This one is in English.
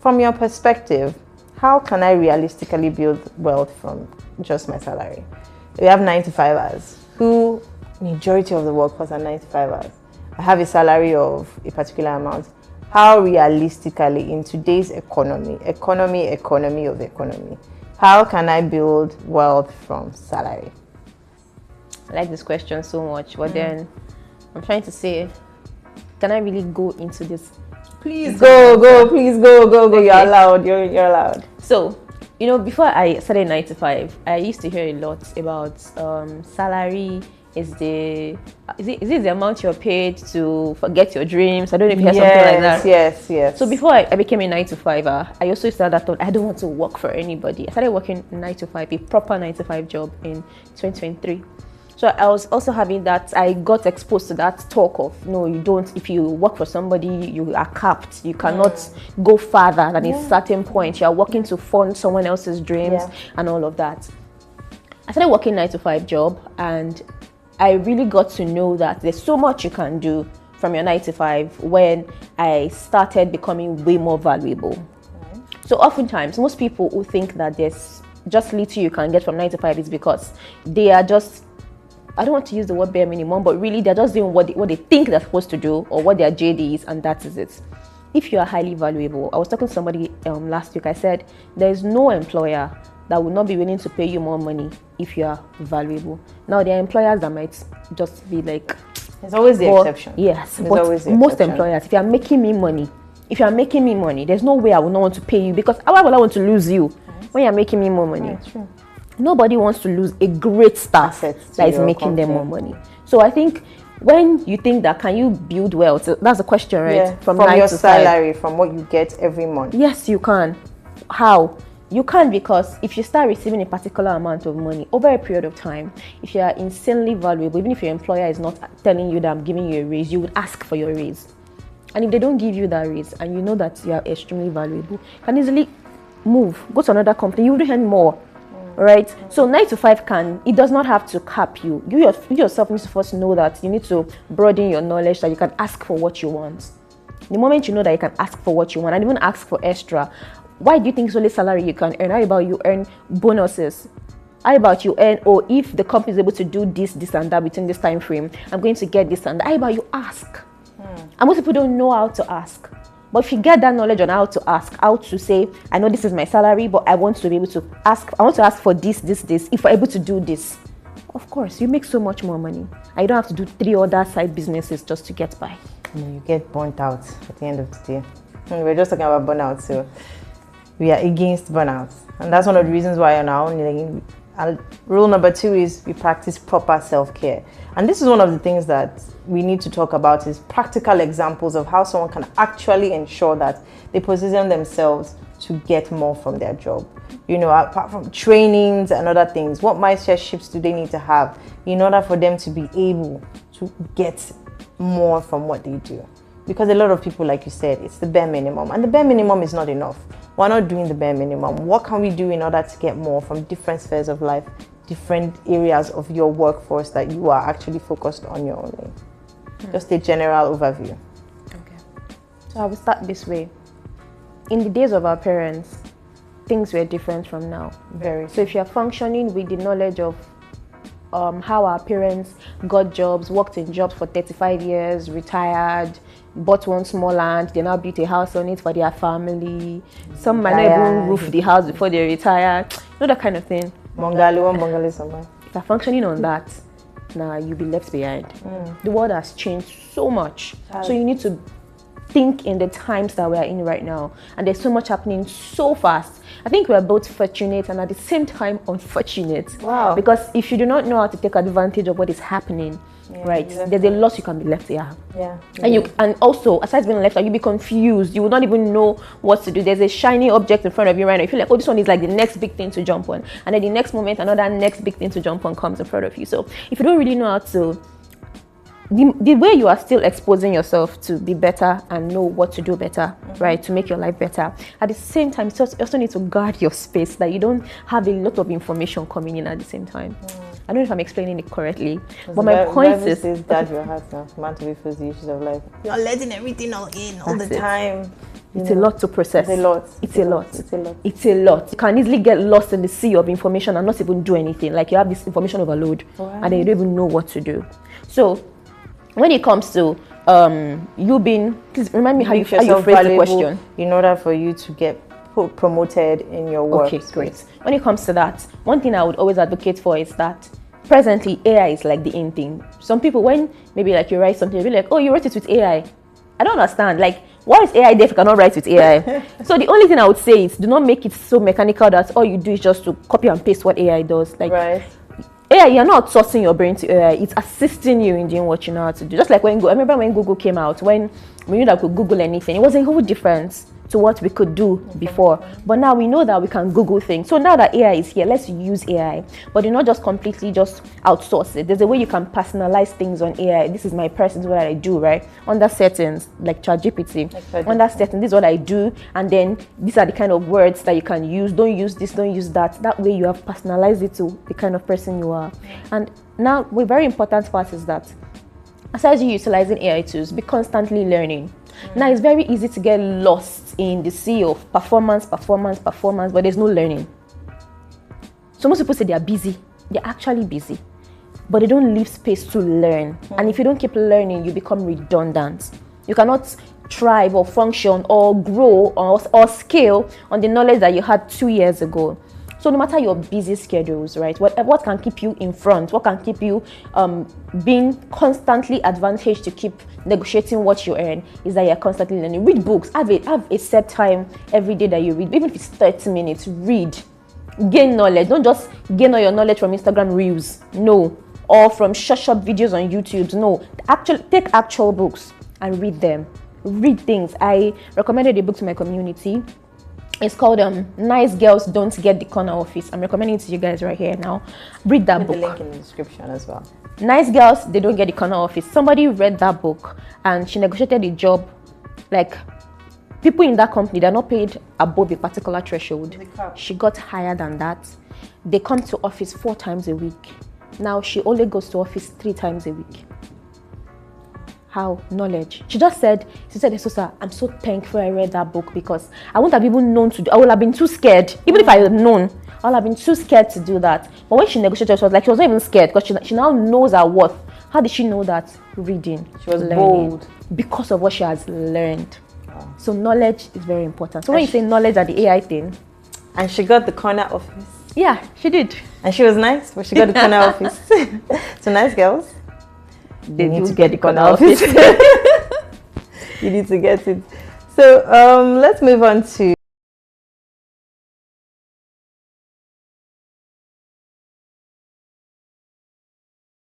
From your perspective, how can I realistically build wealth from just my salary? We have 9 to 5 hours. Who majority of the workforce are 9 to 5 hours. I have a salary of a particular amount. How realistically in today's economy, how can I build wealth from salary? I like this question so much, but then I'm trying to say, can I really go into this? Please go. Please go. Okay. You're allowed. You're allowed. So, before I started 9 to 5, I used to hear a lot about salary. Is it the amount you're paid to forget your dreams? I don't know if you heard something like that. Yes. So before I became a 9 to 5er, I also started that thought I don't want to work for anybody. I started working 9 to 5, a proper 9 to 5 job in 2023. So I was also having that, I got exposed to that talk of, no, you don't, if you work for somebody, you are capped. You cannot go farther than a certain point. You are working to fund someone else's dreams and all of that. I started working 9 to 5 job, and I really got to know that there's so much you can do from your 9 to 5 when I started becoming way more valuable. So oftentimes, most people who think that there's just little you can get from 9 to 5 is because they are just, I don't want to use the word bare minimum, but really they're just doing what they think they're supposed to do or what their JD is, and that is it. If you are highly valuable, I was talking to somebody last week, I said, there is no employer that will not be willing to pay you more money if you are valuable. Now, there are employers that might just be like... There's always the exception. Yes, but most employers, if you are making me money, there's no way I will not want to pay you, because why would I want to lose you when you're making me more money? True. Nobody wants to lose a great staff that is making them more money. So I think when you think that, can you build wealth? That's the question, right? Yeah. From your salary, from what you get every month. Yes, you can. How? You can, because if you start receiving a particular amount of money over a period of time, if you are insanely valuable, even if your employer is not telling you that I'm giving you a raise, you would ask for your raise. And if they don't give you that raise and you know that you are extremely valuable, you can easily move, go to another company, you will earn more. Right? So 9 to 5 it does not have to cap you. You yourself need to first know that you need to broaden your knowledge, that you can ask for what you want. The moment you know that you can ask for what you want and even ask for extra, why do you think it's only salary you can earn? How about you earn bonuses? How about you earn, if the company is able to do this and that within this time frame, I'm going to get this and that. How about you ask? And most people don't know how to ask. But if you get that knowledge on how to ask, how to say, I know this is my salary, but I want to be able to ask, I want to ask for this, if we're able to do this. Of course, you make so much more money. And you don't have to do 3 other side businesses just to get by. You get burnt out at the end of the day. And we're just talking about burnout, so we are against burnout. And that's one of the reasons why on our own, rule number 2 is we practice proper self-care. And this is one of the things that we need to talk about, is practical examples of how someone can actually ensure that they position themselves to get more from their job. Apart from trainings and other things, what mindset shifts do they need to have in order for them to be able to get more from what they do? Because a lot of people, like you said, it's the bare minimum, and the bare minimum is not enough. We're not doing the bare minimum. What can we do in order to get more from different spheres of life, different areas of your workforce that you are actually focused on your own? Just a general overview. Okay. So I will start this way. In the days of our parents, things were different from now. Very. So if you're functioning with the knowledge of how our parents got jobs, worked in jobs for 35 years, retired, bought one small land, they now built a house on it for their family. Some might not even roof the house before they retire. That kind of thing. Bungalow somewhere. If you're functioning on that, now you'll be left behind. The world has changed so much. So you need to think in the times that we are in right now. And there's so much happening so fast. I think we're both fortunate and at the same time unfortunate. Wow. Because if you do not know how to take advantage of what is happening, right, exactly, there's a lot you can be left here. Yeah. And also, aside being left, you'll be confused. You will not even know what to do. There's a shiny object in front of you right now. You feel like, oh, this one is like the next big thing to jump on. And then the next moment, another next big thing to jump on comes in front of you. So if you don't really know how to, the way you are still exposing yourself to be better and know what to do better, right, to make your life better. At the same time, you also need to guard your space, that you don't have a lot of information coming in at the same time. I don't know if I'm explaining it correctly, but my point is, says, guard your heart now. Man to be first the issues of life. You're letting everything all in all the time. It's a lot to process. It's a lot. It's a lot. It's a lot. It's a lot. You can easily get lost in the sea of information and not even do anything. Like you have this information overload, and then you don't even know what to do. So when it comes to you being, please remind me how you phrase the question. In order for you to get promoted in your work. Okay, great. When it comes to that, one thing I would always advocate for is that presently AI is like the in thing. Some people, when maybe like you write something, you'll be like, oh, you wrote it with AI. I don't understand. Like, why is AI there if you cannot write with AI? So the only thing I would say is do not make it so mechanical that all you do is just to copy and paste what AI does. Like, right. AI, you're not outsourcing your brain to AI. It's assisting you in doing what you know how to do. Just like when I remember when Google came out, when we knew that we could Google anything, it was a whole difference to what we could do before. But now we know that we can Google things. So now that AI is here, let's use AI. But do not just completely just outsource it. There's a way you can personalize things on AI. This is my person, this is what I do, right? Under settings, like ChatGPT. Under settings, this is what I do. And then these are the kind of words that you can use. Don't use this, don't use that. That way you have personalized it to the kind of person you are. And now, a very important part is that aside you utilizing AI tools, be constantly learning. Now it's very easy to get lost in the sea of performance, but there's no learning. So most people say they are busy. They're actually busy, but they don't leave space to learn. And if you don't keep learning, you become redundant. You cannot thrive or function or grow or scale on the knowledge that you had 2 years ago. So no matter your busy schedules, right, what can keep you in front, what can keep you being constantly advantaged to keep negotiating what you earn is that you're constantly learning. Read books, have a set time every day that you read, even if it's 30 minutes, read, gain knowledge. Don't just gain all your knowledge from Instagram Reels, no, or from short videos on YouTube, no. Take actual books and read them. Read things. I recommended a book to my community. It's called Nice Girls Don't Get the Corner Office. I'm recommending it to you guys right here now. Read that book. The link in the description as well. Nice Girls, They Don't Get the Corner Office. Somebody read that book and she negotiated a job. Like, people in that company, they're not paid above a particular threshold. She got higher than that. They come to office 4 times a week. Now she only goes to office 3 times a week. How? Knowledge. She said, Esosa, I'm so thankful I read that book because I wouldn't have even known to do. I would have been too scared. Even if I had known, I would have been too scared to do that. But when she negotiated, she was like, she was not even scared because she now knows her worth. How did she know that? Reading. She was bold. Because of what she has learned. Wow. So knowledge is very important. So when you say knowledge at the AI thing. And she got the corner office. Yeah, she did. And she was nice, but she got the corner office. So nice girls. They need to get the corner office. You need to get it. So let's move on to